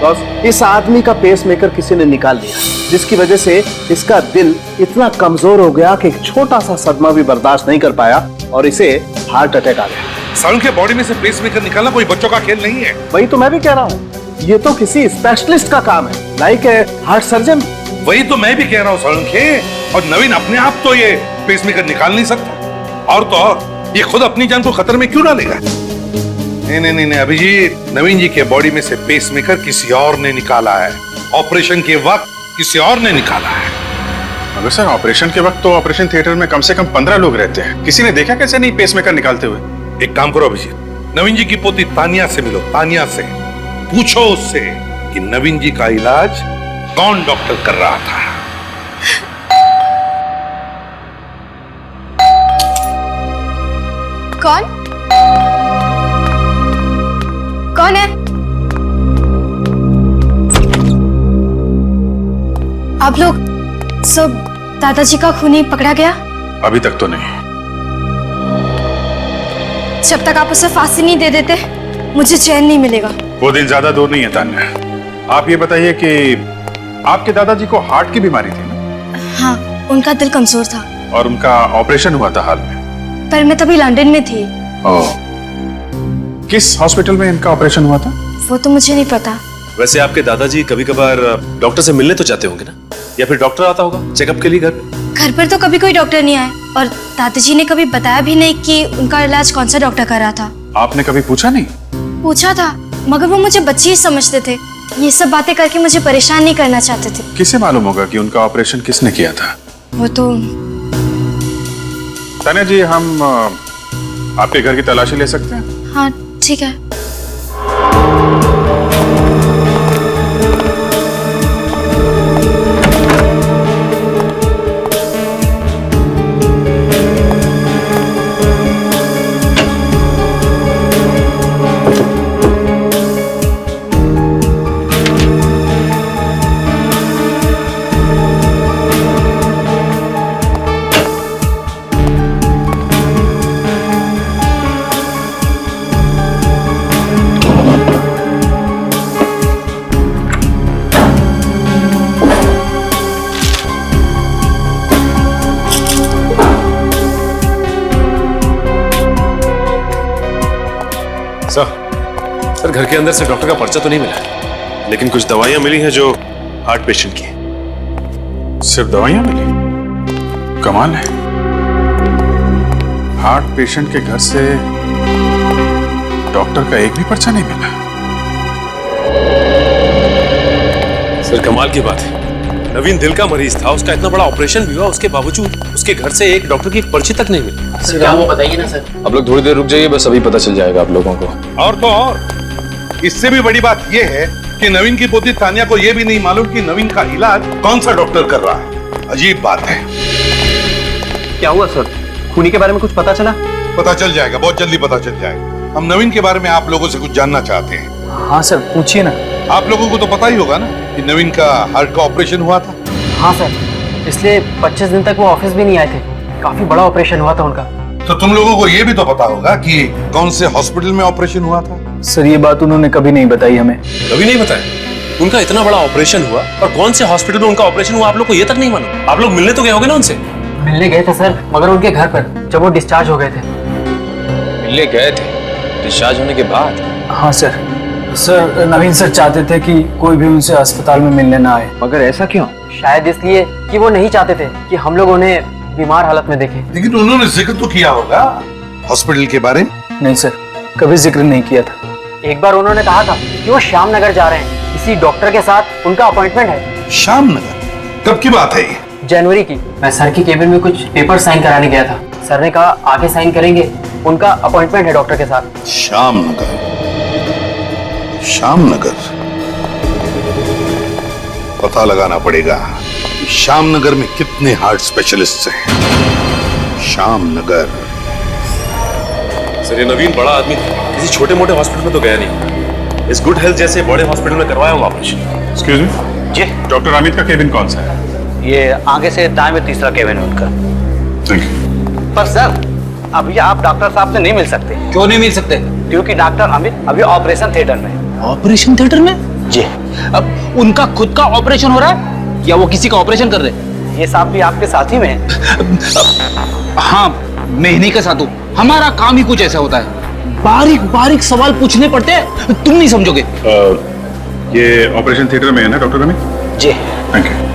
बॉस, इस आदमी का पेसमेकर किसी ने निकाल दिया, जिसकी वजह से इसका दिल इतना कमजोर हो गया कि एक छोटा सा सदमा भी बर्दाश्त नहीं कर पाया और इसे हार्ट अटैक आ गया। सोलंकी, बॉडी में से पेसमेकर निकालना कोई बच्चों का खेल नहीं है। वही तो मैं भी कह रहा हूँ, ये तो किसी स्पेशलिस्ट का काम है, लाइक हार्ट सर्जन। वही तो मैं भी कह रहा हूँ सोलंकी। और नवीन अपने आप तो ये पेसमेकर निकाल नहीं सकता, और तो और ये खुद अपनी जान को खतरे में क्यों डालेगा? नहीं अभिजीत, नवीन जी के बॉडी में से पेसमेकर किसी और ने निकाला है। ऑपरेशन के वक्त किसी और ने निकाला है। मगर सर ऑपरेशन के वक्त तो ऑपरेशन थिएटर में कम से कम 15 लोग रहते हैं, किसी ने देखा कैसे नहीं पेसमेकर निकालते हुए? एक काम करो अभिजीत, नवीन जी की पोती तानिया से मिलो, तानिया से पूछो उससे कि नवीन जी का इलाज कौन डॉक्टर कर रहा था। कौन है? आप लोग सब दादाजी का खूनी पकड़ा गया? अभी तक तो नहीं। जब तक आप उसे फांसी नहीं दे देते मुझे चैन नहीं मिलेगा। वो दिन ज्यादा दूर नहीं है तान्या। आप ये बताइए कि आपके दादाजी को हार्ट की बीमारी थी ना? हाँ, उनका दिल कमजोर था। और उनका ऑपरेशन हुआ था हाल में? पर मैं तभी लंदन में थी। किस हॉस्पिटल में इनका ऑपरेशन हुआ था? वो तो मुझे नहीं पता। वैसे आपके दादाजी कभी कभार डॉक्टर से मिलने तो जाते होंगे ना, या फिर डॉक्टर आता होगा चेकअप के लिए घर पे? घर पर तो कभी कोई डॉक्टर नहीं आया, और दादाजी ने कभी बताया भी नहीं कि उनका इलाज कौन सा डॉक्टर कर रहा था। आपने कभी पूछा नहीं? पूछा था, मगर वो मुझे बच्ची ही समझते थे। ये सब बातें करके मुझे परेशान नहीं करना चाहते थे। किसे मालूम होगा कि उनका ऑपरेशन किसने किया था? वो तो तान्या जी, हम आपके घर की तलाशी ले सकते हैं? हाँ ठीक है। सर घर के अंदर से डॉक्टर का पर्चा तो नहीं मिला है, लेकिन कुछ दवाइयां मिली हैं जो हार्ट पेशेंट की। सिर्फ दवाइयां मिली? कमाल है, हार्ट पेशेंट के घर से डॉक्टर का एक भी पर्चा नहीं मिला। सर कमाल की बात है, नवीन दिल का मरीज था, उसका इतना बड़ा ऑपरेशन भी हुआ, उसके बावजूद उसके घर से एक डॉक्टर की पर्ची तक नहीं मिली। सर क्या वो बताइए ना सर। आप लोग थोड़ी देर रुक जाइए, बस अभी पता चल जाएगा आप लोगों को। और तो और इससे भी बड़ी बात यह है कि नवीन की पोती तानिया को यह भी नहीं मालूम कि नवीन का इलाज कौन सा डॉक्टर कर रहा है। अजीब बात है। क्या हुआ सर? खूनी के बारे में कुछ पता चला? पता चल जाएगा, बहुत जल्दी पता चल जाएगा। हम नवीन के बारे में आप लोगों से कुछ जानना चाहते हैं। हाँ सर, पूछिए ना। आप लोगों को तो पता ही होगा ना कि नवीन का हार्ट का ऑपरेशन हुआ था। हाँ सर, इसलिए 25 दिन तक वो ऑफिस भी नहीं आए थे। काफी बड़ा ऑपरेशन हुआ था उनका। तो तुम लोगों को यह भी तो पता होगा कि कौन से हॉस्पिटल में ऑपरेशन हुआ था। सर ये बात उन्होंने कभी नहीं बताई हमें। कभी नहीं बताया? उनका इतना बड़ा ऑपरेशन हुआ और कौन से हॉस्पिटल में उनका ऑपरेशन हुआ आप लोग को ये तक नहीं मालूम? आप लोग मिलने तो गए होगे ना उनसे? मिलने गए थे सर, मगर उनके घर पर, जब वो डिस्चार्ज हो गए थे। मिलने गए थे डिस्चार्ज होने के बाद? हाँ सर। सर नवीन सर चाहते थे कि कोई भी उनसे अस्पताल में मिलने ना आए। मगर ऐसा क्यों? शायद इसलिए कि वो नहीं चाहते थे कि हम लोग उन्हें बीमार हालत में देखें। लेकिन उन्होंने जिक्र तो किया होगा हॉस्पिटल के बारे में। नहीं सर, कभी जिक्र नहीं किया था। एक बार उन्होंने कहा था कि वो श्याम नगर जा रहे हैं, किसी डॉक्टर के साथ उनका अपॉइंटमेंट है। श्याम नगर? कब की बात है ये? जनवरी की। मैं सर की केबिन में कुछ पेपर साइन कराने गया था। सर ने कहा आगे साइन करेंगे, उनका अपॉइंटमेंट है डॉक्टर के साथ। श्याम नगर, श्याम नगर, पता लगाना पड़ेगा श्याम नगर में कितने हार्ट स्पेशलिस्ट हैं। श्याम नगर। सर ये नवीन बड़ा आदमी था, किसी छोटे मोटे हॉस्पिटल में तो गया नहीं। इस गुड हेल्थ जैसे बड़े हॉस्पिटल में करवाया होगा ऑपरेशन। एक्सक्यूज मी जी, डॉक्टर अमित का केबिन कौन सा है? ये आगे से दाएं में तीसरा केबिन है उनका। Thank you. पर सर अभी आप डॉक्टर साहब से नहीं मिल सकते। क्यों नहीं मिल सकते? क्योंकि डॉक्टर अमित अभी ऑपरेशन थिएटर में है। ऑपरेशन थिएटर में? जी। अब उनका खुद का ऑपरेशन हो रहा है या वो किसी का ऑपरेशन कर रहे हैं? ये साहब भी आपके साथ ही में है। हाँ, मैं इन्हीं का साथ हूँ। हमारा काम ही कुछ ऐसा होता है, बारीक बारीक सवाल पूछने पड़ते हैं, तुम नहीं समझोगे। ये ऑपरेशन थिएटर में है ना डॉक्टर अमित? जी। Thank you.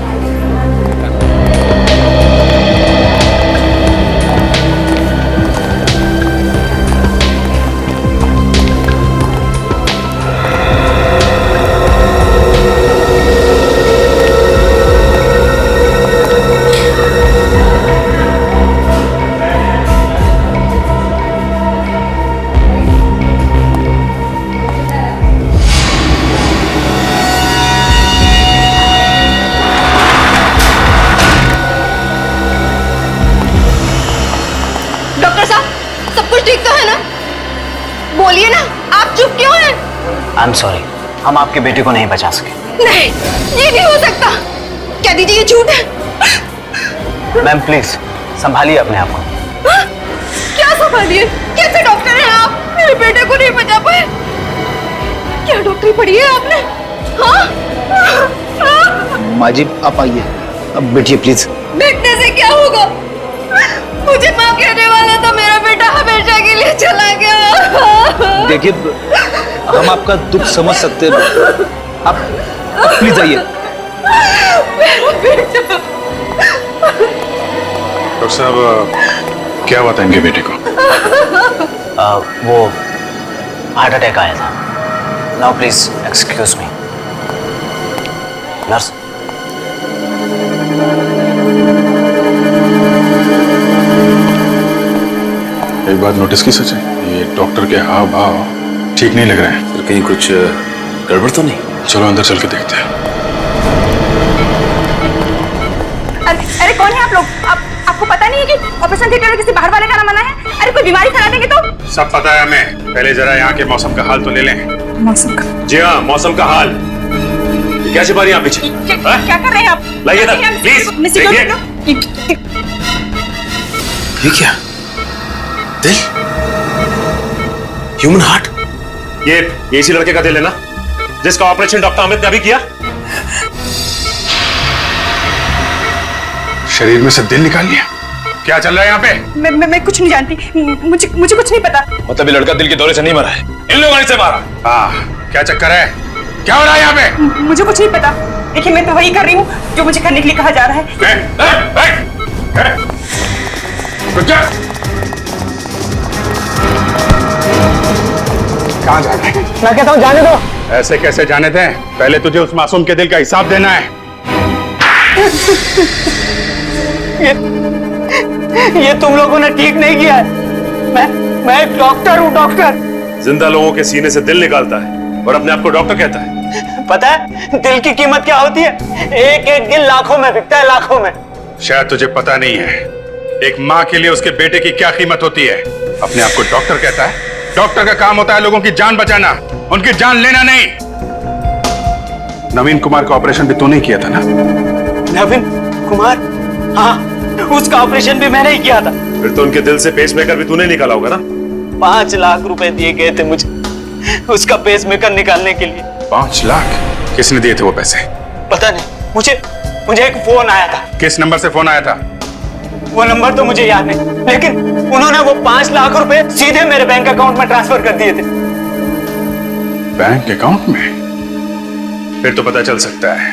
बोलिए ना, आप चुप क्यों हैं? आई एम सॉरी, हम आपके बेटे को नहीं बचा सके। नहीं, ये नहीं हो सकता। क्या दीदी ये झूठ है? मैम प्लीज संभालिए अपने आप को। क्या संभालिए? कैसे डॉक्टर हैं आप? मेरे बेटे को नहीं बचा पाए। क्या डॉक्टरी पढ़ी है आपने? हाँ? माँ जी आप आइए, अब बैठिए प्लीज। बैठने से क्या होगा? मुझे माँ कहने वाला था, मेरा बेटा हमेशा के लिए चला गया। देखिए हम आपका दुख समझ सकते हैं, आप प्लीज आइए। डॉक्टर साहब क्या हुआ था इनके बेटे को? वो हार्ट अटैक आया था। Now please excuse me. Nurse. एक बात नोटिस की सच है, ये डॉक्टर के हाव भाव ठीक नहीं लग रहे हैं। फिर कहीं कुछ गड़बड़ तो नहीं? चलो अंदर चल के देखते हैं। अरे कौन है आप लोग? आपको पता नहीं है कि ऑपरेशन थिएटर में किसी बाहर वाले का नाम मना है? अरे कोई बीमारी फैला देंगे तो? सब पता है हमें, पहले जरा यहाँ के मौसम का हाल तो ले लें। मौसम का? जी हाँ, मौसम का हाल। क्या छिपा रही हैं आप पीछे? क्या कर रहे हैं आप? लाइए इधर प्लीज। ये क्या? दिल? Human heart? ये इसी लड़के का दिल है ना, जिसका ऑपरेशन डॉक्टर अमित ने अभी किया? शरीर में से दिल निकाल लिया? क्या चल रहा है यहाँ पे? मैं कुछ नहीं जानती। मुझे कुछ नहीं पता। मतलब ये लड़का दिल के दौरे से नहीं मरा है, इन लोगों ने इसे मारा। हाँ, क्या चक्कर है? क्या हो रहा है यहाँ पे? मुझे कुछ नहीं पता। देखिए, मैं तो वही कर रही हूँ जो मुझे करने के लिए कहा जा रहा है। कहाँ जा रहा है? मैं कहता हूँ जाने दो। ऐसे कैसे जाने दें? पहले तुझे उस मासूम के दिल का हिसाब देना है। ये तुम लोगों ने ठीक नहीं किया है। मैं एक डॉक्टर हूँ, डॉक्टर। जिंदा लोगों के सीने से दिल निकालता है और अपने आप को डॉक्टर कहता है। पता है दिल की कीमत क्या होती है? एक एक दिल लाखों में बिकता है, लाखों में। शायद तुझे पता नहीं है एक माँ के लिए उसके बेटे की क्या कीमत होती है। अपने आप को डॉक्टर कहता है। डॉक्टर का काम होता है लोगों की जान बचाना, उनकी जान लेना नहीं। नवीन कुमार का ऑपरेशन भी तूने किया था ना? नवीन कुमार? हाँ, उसका ऑपरेशन भी मैंने ही किया था। फिर तो उनके दिल से पेसमेकर भी तूने निकाला होगा ना? 5 लाख रुपए दिए गए थे मुझे उसका पेसमेकर निकालने के लिए। 5 लाख? किसने दिए थे वो पैसे? पता नहीं, मुझे एक फोन आया था। किस नंबर से फोन आया था? वो नंबर तो मुझे याद नहीं, लेकिन उन्होंने वो 5 लाख रुपए सीधे मेरे बैंक अकाउंट में ट्रांसफर कर दिए थे। बैंक अकाउंट में? फिर तो पता चल सकता है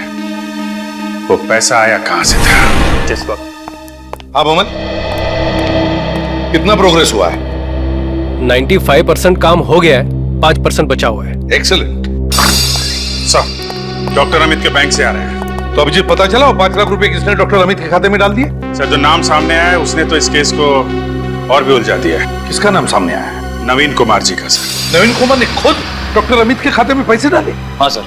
वो पैसा आया कहां से था। जिस वक्त। हाँ मोहम्मद, कितना प्रोग्रेस हुआ है? 95% काम हो गया है, 5% बचा हुआ है। एक्सीलेंट। सर, डॉक्टर अमित के बैंक से आ रहे हैं। तो अभिजीत, पता चला वो 5 लाख रुपए किसने डॉक्टर अमित के खाते में डाल दिए? सर, जो नाम सामने आया है उसने तो इस केस को और भी उलझा दिया है। किसका नाम सामने आया है? नवीन कुमार जी का सर। नवीन कुमार ने खुद डॉक्टर अमित के खाते में पैसे डाले? हाँ सर।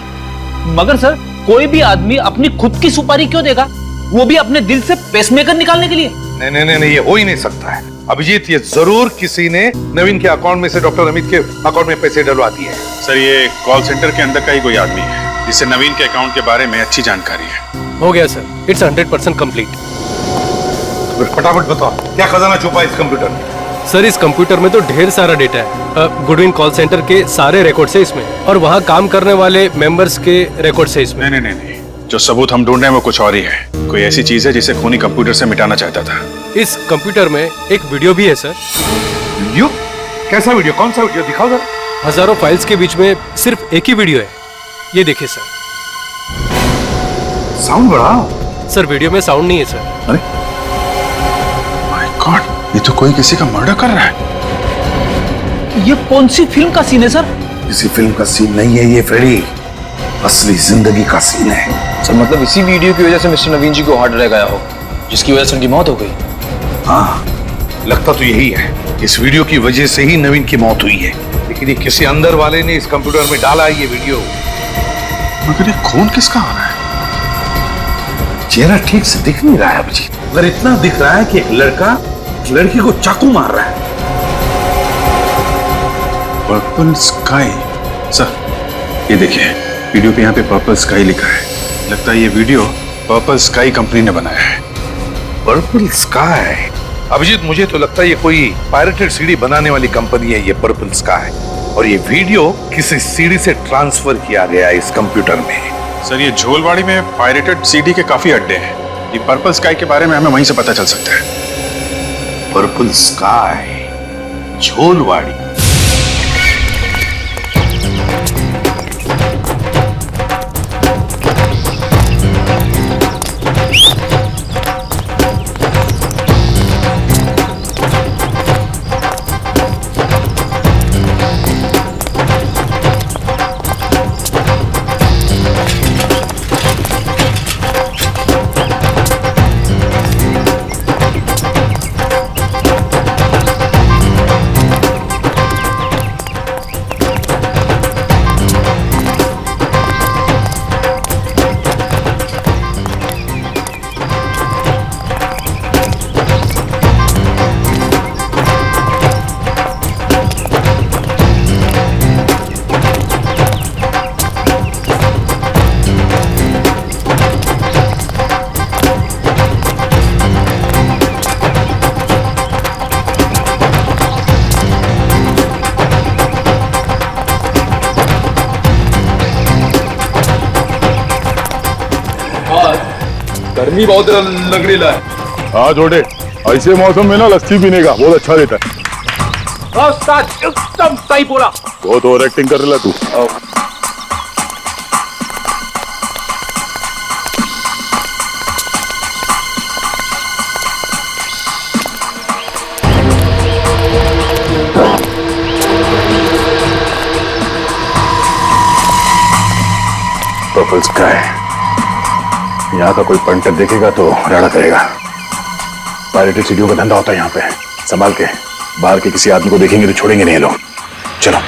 मगर सर, कोई भी आदमी अपनी खुद की सुपारी क्यों देगा, वो भी अपने दिल से पेसमेकर निकालने के लिए? नहीं, ये हो ही नहीं सकता है अभिजीत। ये जरूर किसी ने नवीन के अकाउंट में से डॉक्टर अमित के अकाउंट में पैसे डलवा दिए हैं। सर, ये कॉल सेंटर के अंदर का ही कोई आदमी है जिसे नवीन के अकाउंट के बारे में अच्छी जानकारी है। हो गया सर, इट्स 100% कंप्लीट। तो फटाफट बताओ, क्या खजाना छुपा है इस कंप्यूटर में? सर, इस कंप्यूटर में तो ढेर सारा डेटा है। गुडविन कॉल सेंटर के सारे रिकॉर्ड्स है इसमें, और वहाँ काम करने वाले मेंबर्स के रिकॉर्ड्स है इसमें। नहीं, जो सबूत हम ढूंढ रहे हैं वो कुछ और ही है। कोई ऐसी चीज है जिसे खूनी कंप्यूटर से मिटाना चाहता था। इस कंप्यूटर में एक वीडियो भी है सर। वीडियो? कैसा वीडियो? कौन सा वीडियो? दिखाओ जरा। हजारों फाइल्स के बीच में सिर्फ एक ही वीडियो है। ये देखिए सर। साउंड बढ़ाओ। सर, वीडियो में साउंड नहीं है सर। अरे माय गॉड, ये तो कोई किसी का मर्डर कर रहा है। ये कौन सी फिल्म का सीन है सर? किसी फिल्म का सीन नहीं है ये फ्रेडी, असली जिंदगी का सीन है। सर, मतलब इसी वीडियो की वजह से मिस्टर नवीन जी को हार्ट अटैक आया हो, जिसकी वजह से उनकी मौत हो गई। हाँ, लगता तो यही है। इस वीडियो की वजह से ही नवीन की मौत हुई है, लेकिन ये किसी अंदर वाले ने इस कंप्यूटर में डाला है ये वीडियो। मगर ये खून किसका आ रहा है? चेहरा ठीक से दिख नहीं रहा है अभिजीत, मगर इतना दिख रहा है कि एक लड़का लड़की को चाकू मार रहा है। Purple sky. सर, ये देखिए, वीडियो पे यहाँ पे पर्पल स्काई लिखा है। लगता है ये वीडियो पर्पल स्काई कंपनी ने बनाया है। Purple sky? अभिजीत, मुझे तो लगता है ये कोई पायरेटेड सीडी बनाने वाली कंपनी है ये पर्पल स्काई, और ये वीडियो किसी सीडी से ट्रांसफर किया गया है इस कंप्यूटर में। सर, ये झोलवाड़ी में पायरेटेड सीडी के काफी अड्डे हैं। ये पर्पल स्काई के बारे में हमें वहीं से पता चल सकता है। पर्पल स्काई, झोलवाड़ी। गर्मी बहुत लग रही है। हाँ जोड़े, ऐसे मौसम में ना लस्सी पीने का बहुत अच्छा रहता है। एकदम सही बोला। बहुत ओवर एक्टिंग कर रहा तू। का है, यहाँ का कोई पंटर देखेगा तो राड़ा करेगा। पायरेटेड सीढ़ियों का धंधा होता है यहाँ पे, संभाल के। बाहर के किसी आदमी को देखेंगे तो छोड़ेंगे नहीं लोग। चलो।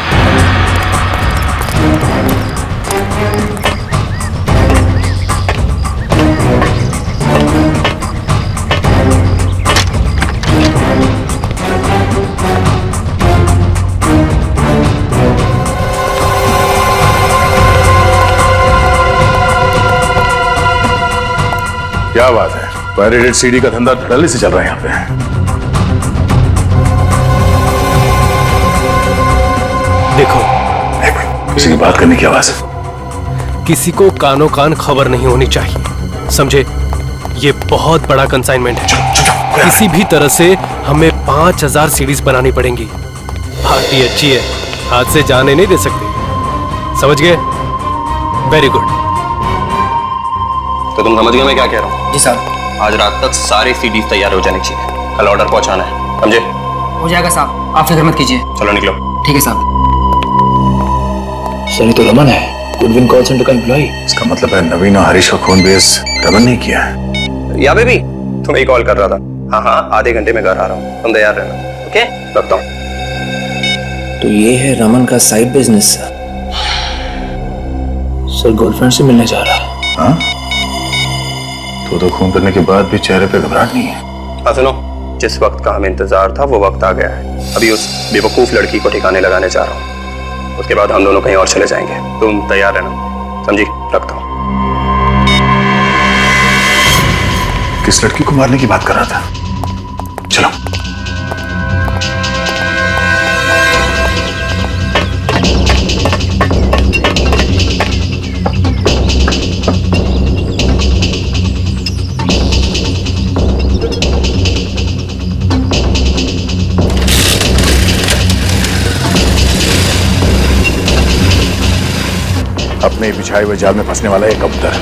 क्या बात है, पायरेटेड सीडी का धंधा धड़ल्ले से चल रहा है यहाँ पे। देखो, किसी की बात करने की आवाज है। किसी को कानों कान खबर नहीं होनी चाहिए, समझे? ये बहुत बड़ा कंसाइनमेंट है। किसी भी तरह से हमें 5000 सीडीज बनानी पड़ेंगी। पार्टी अच्छी है, हाथ से जाने नहीं दे सकते, समझ गए? Very good. तो तुम समझ गए मैं क्या कह रहा हूँ? जी साहब। आज रात तक सारे सीडीज तैयार हो जाने चाहिए, कल ऑर्डर पहुंचाना है, समझे? हो जाएगा साहब, आप फिक्र मत कीजिए। चलो निकलो। ठीक है साहब। सर ये तो रमन है, गुडविन कॉल सेंटर का एम्प्लॉय। इसका मतलब है नवीन और हरीश का खून बेस रमन नहीं किया है। या बेबी, तुम्हें कॉल कर रहा था। हाँ हाँ, आधे घंटे में घर आ रहा हूँ, तुम तैयार रहना। ओके, रखता हूँ। तो ये है रमन का साइड बिजनेस सर, गर्लफ्रेंड से मिलने जा रहा है। हाँ? तो खून करने के बाद भी चेहरे पे घबराहट नहीं है। हाँ सुनो, जिस वक्त का हमें इंतजार था वो वक्त आ गया है। अभी उस बेवकूफ लड़की को ठिकाने लगाने जा रहा हूँ, उसके बाद हम दोनों कहीं और चले जाएंगे। तुम तैयार रहना, समझी? रखता हूँ। किस लड़की को मारने की बात कर रहा था? चलो। अपने बिछाए हुए जाल में फंसने वाला एक कबूतर।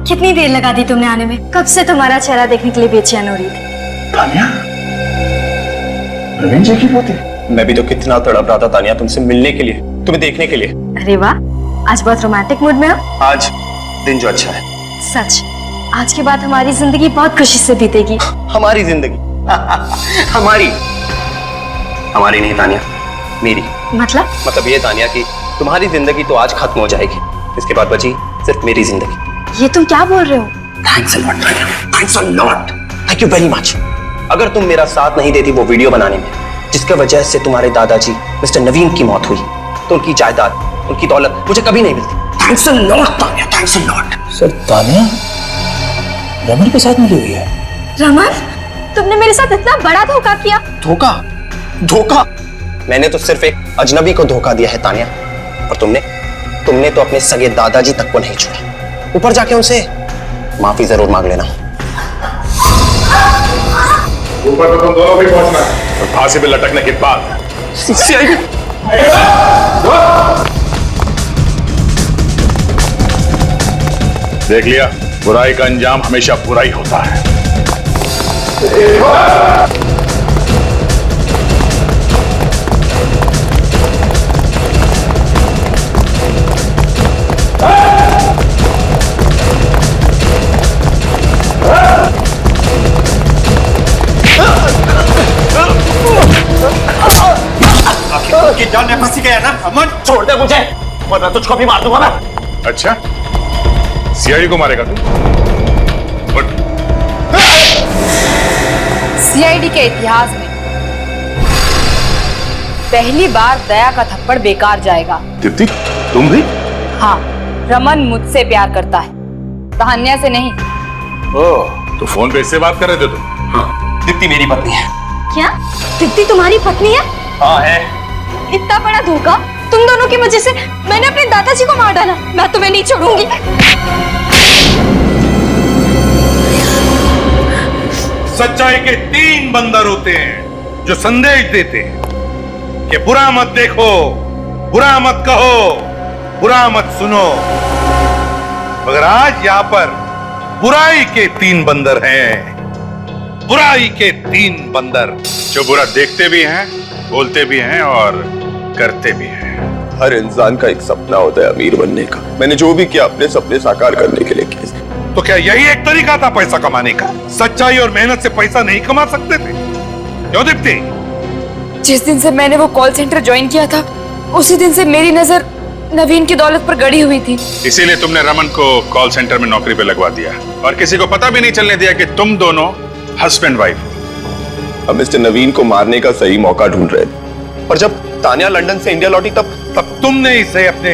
कितनी देर लगा दी तुमने आने में? कब से तुम्हारा चेहरा देखने के लिए बेचैन हो रही थी। तानिया, नवीन जी की पोती। मैं भी तो कितना तड़प रहा था तानिया, तुमसे मिलने के लिए, तुम्हें देखने के लिए। अरे वाह, आज बहुत रोमांटिक मूड में हो। आज दिन जो अच्छा है। सच, आज के बाद हमारी जिंदगी बहुत खुशी से बीतेगी। हमारी जिंदगी? हमारी नहीं तानिया, मेरी। मतलब ये तानिया कि तुम्हारी जिंदगी तो आज खत्म हो जाएगी, इसके बाद बची सिर्फ मेरी जिंदगी। ये तुम क्या बोल रहे हो? Thanks a lot Tania, thanks a lot, thank you very much. अगर तुम मेरा साथ नहीं देती वो वीडियो बनाने में, जिसके वजह से तुम्हारे दादाजी मिस्टर नवीन की मौत हुई, तो उनकी जायदाद, उनकी दौलत मुझे कभी नहीं मिलती। Thanks a lot Tanya, thanks a lot. Sir Tanya Raman के साथ मिली हुई है। रमन, तुमने मेरे साथ इतना बड़ा धोखा किया। धोखा? धोखा? मैंने तो सिर्फ एक अजनबी को धोखा दिया है तान्या, और तुमने तो अपने सगे दादाजी तक को नहीं छोड़ा। ऊपर जाके उनसे माफी जरूर मांग लेना। ऊपर तो तुम दोनों भी पहुंचना है, और फांसी पे लटकने के बाद देख लिया, बुराई का अंजाम हमेशा बुरा ही होता है। की जान में फंसी गया ना अमन, छोड़ दे मुझे वरना तुझको भी मार दूंगा मैं। अच्छा, सीआईडी को मारेगा तू? सीआईडी के इतिहास में पहली बार दया का थप्पड़ बेकार जाएगा। दीप्ति, तुम भी? हाँ, रमन मुझसे प्यार करता है, तान्या से नहीं। ओह, तो फोन पे इससे बात कर रहे थे तुम? हाँ, दीप्ति मेरी पत्नी है। क्या दीप्ति तुम्हारी पत्नी है? हाँ है। इतना बड़ा धोखा, तुम दोनों की वजह से मैंने अपने दादाजी को मार डाला। मैं तुम्हें नहीं छोड़ूंगी। सच्चाई के 3 बंदर होते हैं जो संदेश देते हैं कि बुरा मत देखो, बुरा मत कहो, बुरा मत सुनो। मगर आज यहां पर बुराई के 3 बंदर हैं, बुराई के 3 बंदर जो बुरा देखते भी हैं, बोलते भी हैं और करते भी हैं। हर इंसान का एक सपना होता है अमीर बनने का। मैंने जो भी किया अपने सपने साकार करने के लिए किया। तो क्या यही एक तरीका था पैसा कमाने का? सच्चाई और मेहनत से पैसा नहीं कमा सकते थे? क्यों दीप्ति? जिस दिन से मैंने वो कॉल सेंटर ज्वाइन किया था, उसी दिन से मेरी नजर नवीन की दौलत पर गड़ी हुई थी। इसीलिए तुमने रमन को कॉल सेंटर में नौकरी पे लगवा दिया और किसी को पता भी नहीं चलने दिया कि तुम दोनों हस्बैंड वाइफ हो। अब मिस्टर नवीन को मारने का सही मौका ढूंढ रहे थे, और जब तान्या लंदन से इंडिया लौटी तब तुमने इसे अपने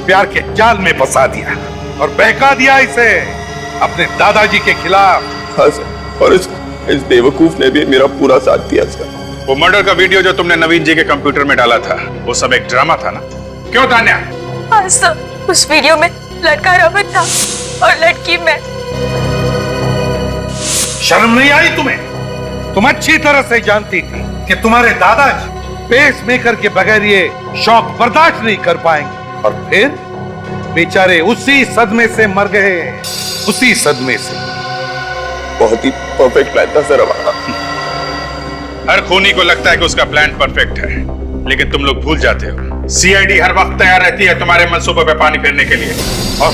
प्यार के जाल में फंसा दिया और बहका दिया इसे अपने दादाजी के खिलाफ। हाँ सर, और इस बेवकूफ ने भी मेरा पूरा साथ दिया सर। वो मर्डर का वीडियो जो तुमने नवीन जी के कंप्यूटर में डाला था, वो सब एक ड्रामा था ना? क्यों तान्या? हाँ सर, उस वीडियो में लड़का रमन था और लड़की मैं। शर्म नहीं आई तुम्हें? तुम अच्छी तरह से जानती थी कि तुम्हारे दादाजी पेस मेकर के बगैर ये शौक बर्दाश्त नहीं कर पाएंगे, और फिर बेचारे उसी सदमे से मर गए, उसी सदमे से। बहुत ही परफेक्ट प्लान था सर हमारा। हर खूनी को लगता है कि उसका प्लान परफेक्ट है, लेकिन तुम लोग भूल जाते हो सीआईडी हर वक्त तैयार रहती है तुम्हारे मंसूबे पे पानी फेरने के लिए। और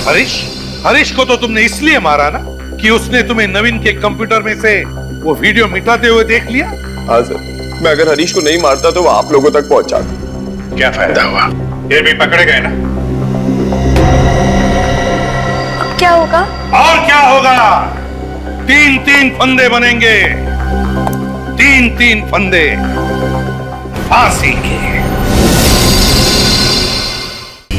हरीश को तो तुमने इसलिए मारा ना कि उसने तुम्हें नवीन के कंप्यूटर में से वो वीडियो मिटाते हुए देख लिया। हाँ सर, मैं अगर हरीश को नहीं मारता तो वो आप लोगों तक पहुंचाता। क्या फायदा हुआ? ये भी पकड़े गए ना। अब क्या होगा? और क्या होगा? 3-3 फंदे बनेंगे, 3-3 फंदे फांसी के।